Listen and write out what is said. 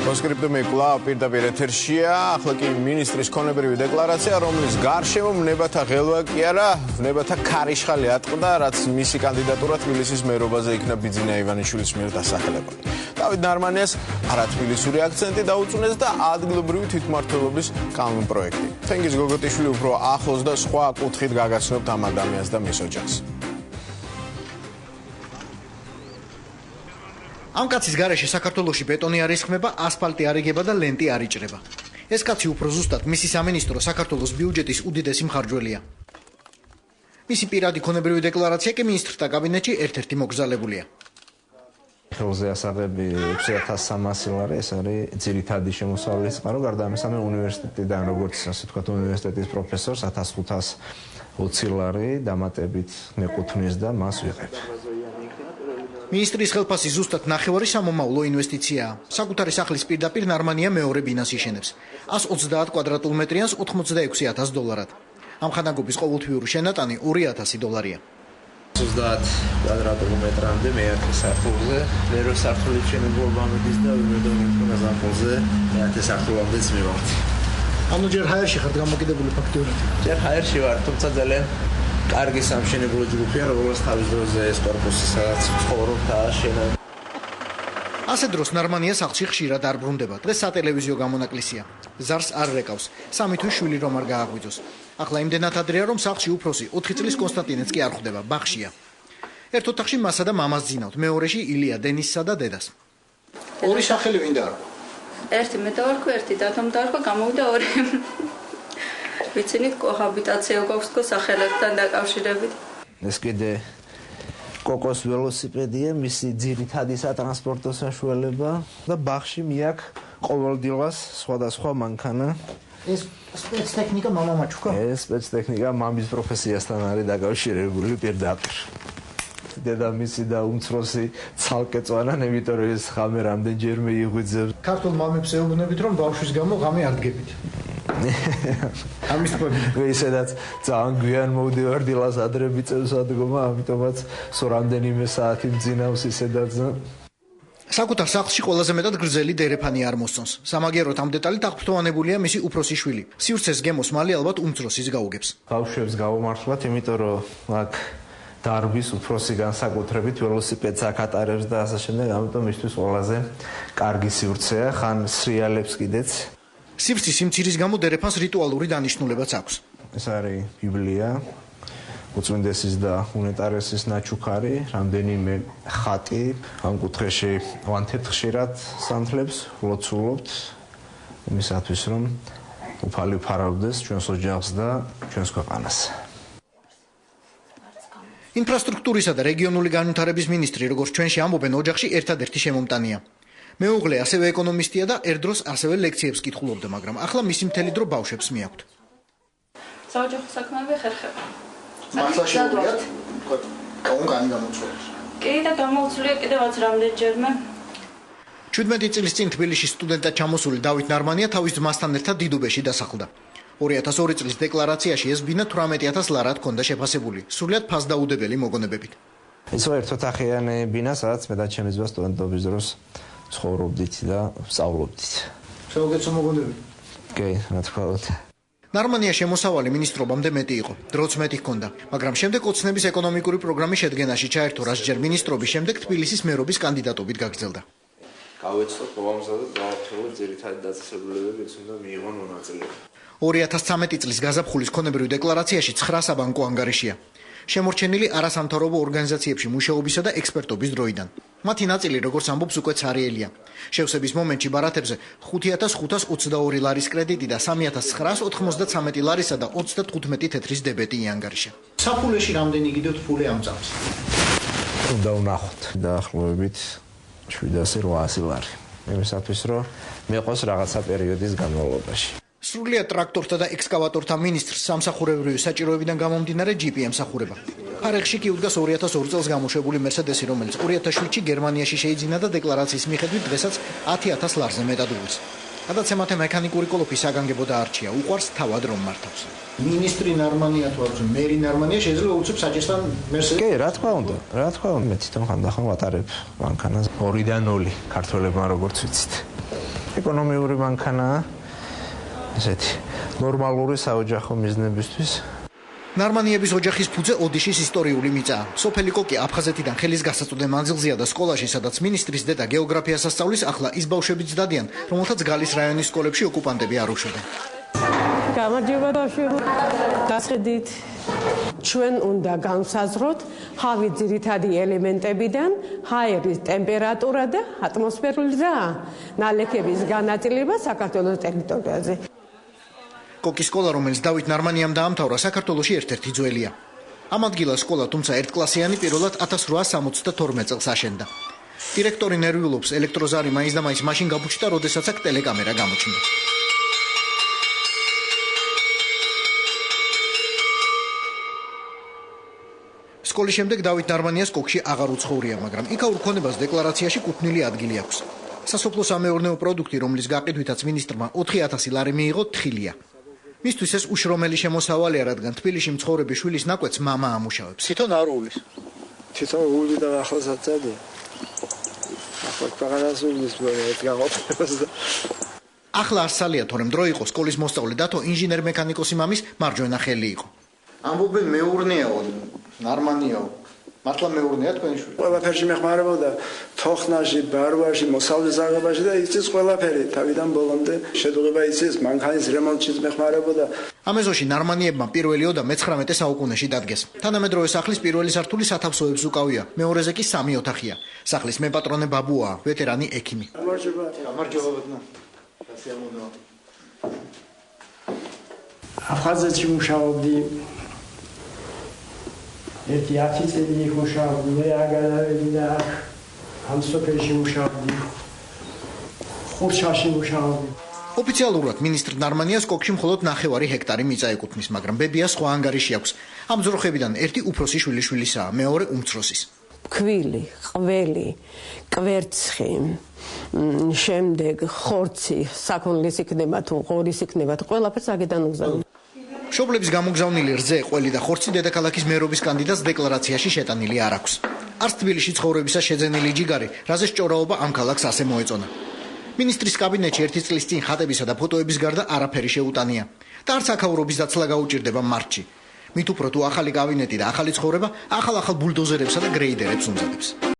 Postscriptum კვლავ პირდაპირ ეთერშია, ახლა კი მინისტრის ქონებრივი დეკლარაცია, რომლის გარშემო ვნებათა ღელვა კი არა, ვნებათა ქარიშხალი ატყდა, რაც მისი კანდიდატურა თბილისის მერობაზე იქნა ბიძინა ივანიშვილის მიერ დასახელებული. დავით ნარმანიას არათბილისური აქცენტი დაუწუნეს და ადგილობრივი თვითმმართველობის კანონპროექტი. თენგიზ გოგოტიშვილი უფრო ახლოს და სხვა კუთხით გაგაცნობთ ამ ადამიანს და მის ოჯახს. ამ კაცის გარეშე საქართველოში ბეტონი არ ისხმება, ასფალტი არ იგება და ლენტი არ იჭრება. ეს კაცი უფრო ზუსტად მისი სამინისტრო საქართველოს ბიუჯეტის უდიდესი მხარჯველია. მისი პირადი ქონებრივი დეკლარაცია კი მინისტრთა კაბინეტში ერთ-ერთი მოგზალებულია. ხელზე ასაღები 6300 ლარი, ეს არის ძირითადი შემოსავლის წყარო, გარდა ამისა მე უნივერსიტეტიდან როგორც ასე ვთქვათ უნივერსიტეტის პროფესორს 1520 ლარი დამატებით მეკუთვნის და მას ვიღებ. მინისტრის ხელფასი ზუსტად ნახევარი სამომავლო ინვესტიციაა. საკუთარი სახლის პირდაპირ ნარმანია მეორე ბინას იშენებს. 130 კვადრატულ მეტრიანს $86,000. ამ ხანაგობის ყოველთვიური შენატანი $2000. 30 კვადრატულ მეტრამდე მეათე სართულზე, მეორე სართულის შენობობა მიდის და ვიმედოვნებ რომ გაზაფხულზე მეათე სართულამდეც მივავთ. ანუ ჯერ ჰაერში ხართ გამოკიდებული ფაქტიურად. ჯერ ჰაერში ვარ, თუმცა ძალიან კარგი სამშენებლო ჯგუფია, როგორც თავის დროზე ეს კორპუსი, სადაც ცხოვრობ და აშენა. ასე დროს ნარმანია სახლში ხშირად არ ბრუნდება. დღეს სატელევიზიო გამონაკლისია. ზარს არ რეკავს. 3 თვის შვილი რომ არ გააღვიძოს. ახლა იმდენად ადრეა რომ სახლში უფროსი 4 წლის კონსტანტინეც კი არ ხვდება, ბაღშია. ერთ ოთახში მასა და მამას ძინავთ, მეორეში ილია დენისსა და დედას. ორი სახელი ვინდა არა? ერთი მე დავარქვი, ერთი დათომ დავარქვა, გამოვიდა ორი. ვიცინით, კოჰაბიტაცია გვაქვს თქო სახელებთან დაკავშირებით. ეს კიდე კოკოს ველოსიპედია, მისი ძირითადი სატრანსპორტო საშუალება და ბაღში მიაქ ყოველდღიურად სხვადასხვა მანქანა. ეს სპეცტექნიკა მამა მაჩუკა? ეს სპეცტექნიკა მამის პროფესიასთან არის დაკავშირებული პირდაპირ. დედამისი და უმცროსი ცალკე წვანან, იმიტომ რომ ეს ხამე რამდენჯერ მეიღვიძებს. ქართულ მამებს ეუბნებით რომ ბავშვის გამო ღამე არ დგებით. ამის თქმა ისედაც ძალიან გვიან მოვდივარ დილას ადრე მიწევს ადგომა, ამიტომაც სულ რამდენიმე საათი მძინავს ისედაც. საკუთარ სახლში ყველაზე მეტად გრძელი დერეფანი არ მოსწონს. სამაგიეროდ ამ დეტალით აღფრთოვანებულია მისი უფროსი შვილი. სივრცეს გემოს მალე ალბათ უმცროსის გაუგებს. ბავშვებს გავუმართლათ, იმიტომ რომ აქ დარბის უფროსი განსაკუთრებით ველოსიპედს აკატარებს და ასე შემდეგ, ამიტომ მისთვის ყველაზე კარგი სივრცეა, ხან სრიალებს კიდეც. სივრცის სიმცირის გამო დერეფანს რიტუალური დანიშნულებაც აქვს. ეს არის ბიბლია, უწმინდესის და უნეტარესის ნაჩუქარი, რამდენიმე ხატი, ამ კუთხეში ვანთებთ ხშირად სანთლებს, ლოცულობთ იმისათვის, რომ უფალი ფარავდეს ჩვენს ოჯახს და ჩვენს ქვეყანას. ინფრასტრუქტურისა და რეგიონული განვითარების მინისტრი, როგორც ჩვენში ამბობენ, ოჯახში ერთადერთი შემომტანია. მეუღლე ასევე ეკონომისტია და ერთდროს ასევე ლექციებს კითხულობდა, მაგრამ ახლა მისი მთელი დრო ბავშვებს მიაქვთ. საოჯახო საქმეები ხერხება. მართლა შეუძლიათ? კაუნკანი გამოწვევს. კი და გამოუცვლია კიდევაც რამდენჯერმე. 17 წლის წინ თბილისში სტუდენტად ჩამოსული დავით ნარმანია თავის ძმასთან ერთად დიდუბეში დასახლდა. 2002 წლის დეკლარაციაში ეს ბინა 18000 ლარად ჰქონდა შეფასებული, სრულიად ფასდაუდებელი მოგონებებით. ეს ერთოთახიანი ბინა, სადაც მე და ჩემი ძმა სტუდენტობის დროს ცხოვრობდით და ვსწავლობდით. საუკეთესო მოგონებები. კი, რა თქმა უნდა. ნარმანია შემოსავალი მინისტრობამდე მეტი იყო, დროც მეტი ჰქონდა, მაგრამ შემდეგ ოცნების ეკონომიკური პროგრამის შედგენაში ჩაერთო, რასჯერ მინისტრობის შემდეგ თბილისის მერობის კანდიდატობით გაგრძელდა. გავეცდოთ პროგრამაზე და გავრცელოთ ძირითადი დაწესებულებები, უნდა მიიღონ მონაწილეობა. 2013 წლის გაზაფხულის ქონებრივ დეკლარაციაში 9 საბანკო ანგარიშია. შემორჩენილი არასამთავრობო ორგანიზაციებში მუშაობისა და ექსპერტობის დროიდან. მათი ნაწილი, როგორც ამბობს, უკვე ცარიელია. შევსების მომენტში ბარათებზე 5522 ლარის კრედიტი და 3993 ლარისა და 35 თეთრის დებეტი იანგარიშა. საფულეში რამდენი გიდევთ ფული ამ წამს? უნდა ვნახოთ დაახლოებით 700-800 ლარი. იმისათვის, რომ მეყოს რაღაცა პერიოდის განმავლობაში. სრულიად ტრაქტორთა და ექსკავატორთა მინისტრს სამსახურებრივი საჭიროებიდან გამომდინარე ჯიპი ემსახურება. ფარეხში კი უდგას 2002 წელს გამოშვებული მერსედესი, რომელიც 2007-ში გერმანიაში შეიძინა და დეკლარაციის მიხედვით დღესაც 10000 ლარზე მეტად უღწევს. გადაცემათა მექანიკური კოლოფი საგანგებო და არჩია, უყვარს თავად რომ მართავს. მინისტრი ნარმანია თუ არა, მერი ნარმანია შეიძლება უცებ საჭესთან მერსედესი? კი, რა თქმა უნდა, რა თქმა უნდა, მე თვითონ ხანდახან ვატარებ მანქანას 2-დან 0 ქართველებმა როგორც ვიცით. ეკონომიური მანქანაა ესეთი ნორმალური საოჯახო მიზნებისთვის. ნარმანიების ოჯახის ფუძე ოდიშის ისტორიული მიწაა. სოფელი კოკი აფხაზეთიდან ხელის გასაწვდე მანძილზეა და სკოლაში, სადაც ministris დედა გეოგრაფიას ასწავლის, ახლა ის ბავშვებიც დადიან, რომელთაც გალის რაიონის სკოლებში ოკუპანტები არ უშვებენ. გამარჯობა ბავშვებო. გასხედით, ჩვენ უნდა განსაზღვროთ ჰავის ძირითადი ელემენტებიდან ჰაერის ტემპერატურა და ატმოსფერული ზრდა, ნალექების განაწილება საქართველოს ტერიტორიაზე. კოკის სკოლა, რომელიც დავით ნარმანიამ დაამთავრა, საქართველოში ერთ-ერთი ძველია. ამ ადგილას სკოლა, თუმცა ერთკლასიანი, პირველად 1872 წელს აშენდა. დირექტორი ნერვიულობს, ელექტროზარი მაინც და მაინც მაშინ გაბუჩდა, როდესაც აქ ტელეკამერა გამოჩნდა. სკოლის შემდეგ დავით ნარმანიას კოკში აღარ უცხოვრია, მაგრამ იქაურ ქონებას დეკლარაციაში კუთვნილი ადგილი აქვს. სასოფლო სამეურნეო პროდუქტი, რომლის გაყიდვითაც ministrმა 4000 ლარი მიიღო, თხილია. მისთვის ეს უშრომელი შემოსავალია, რადგან თბილისში მცხოვრები შვილის ნაკვეთს მამა ამუშავებს. თვითონ არ უვლის. თვითონ უვლი და ახლაც აწადია. ახლა ქვეყანას უვლის განყოფილებას და ახლა არსალია, თორემ დრო იყო სკოლის მოსწავლე დათო ინჟინერ-მექანიკოსი მამის მარჯვენა ხელი იყო. ამბობენ მეურნეაო, ნარმანიაო. მართლა მეურნეა თქვენი შვილი? ყველაფერში მეხმარებოდა, თოხნაში, ბარვაში, მოსავლის აღებაში და იცის ყველაფერი, თავიდან ბოლომდე შედუღება იცის, მანქანის რემონტშიც მეხმარებოდა. ამ ეზოში ნარმანიებმა პირველი ოდა მე-19 საუკუნეში დადგეს. თანამედროვე სახლის პირველი სართული სათავსოებს უკავია, მეორეზე კი 3 ოთახია. სახლის მეპატრონე ბაბუაა, ვეტერანი ექიმი. გამარჯობა. გამარჯობა ბატონო. გასიამოვნოა. აფხაზეთში მუშაობდი. ერთი 10 წელი იქ მუშაობდი, მე აგანავედი და ამ სოფელში მუშაობდი. ხურჩაში მუშაობდი. ოფიციალურად ministr ნარმანიას კოქში მხოლოდ 9 ჰექტარი მიწა ეკუთვნის, მაგრამ ბებია სხვა ანგარიში აქვს. ამ ძროხებიდან ერთი უფროსი შვილიშვილისაა, მეორე უმცროსის. ქვილი, ყველი, კვერცხი, შემდეგ ხორცი, საქონლის იქნება თუ ღორის იქნება, ყველაფერს აქედან უგზავნი. მშობლების გამოგზავნილი რძე, ყველი და ხორცი დედაქალაქის მერობის კანდიდატს დეკლარაციაში შეტანილი არ აქვს. არც თბილისში ცხოვრებისას შეძენილი ჯიგარი, რაზეც ჭორაობა ამ ქალაქს ასე მოეწონა. ministris კაბინეტში ერთი წლის წინ ხატებისა და ფოტოების გარდა არაფერი შეუტანია. და არც აქაურობის დაცლა გაუჭირდება მარტში. მით უფრო თუ ახალი კაბინეტი და ახალი ცხოვრება, ახალ ბულდოზერებსა და გრეიდერებს უმზადებს.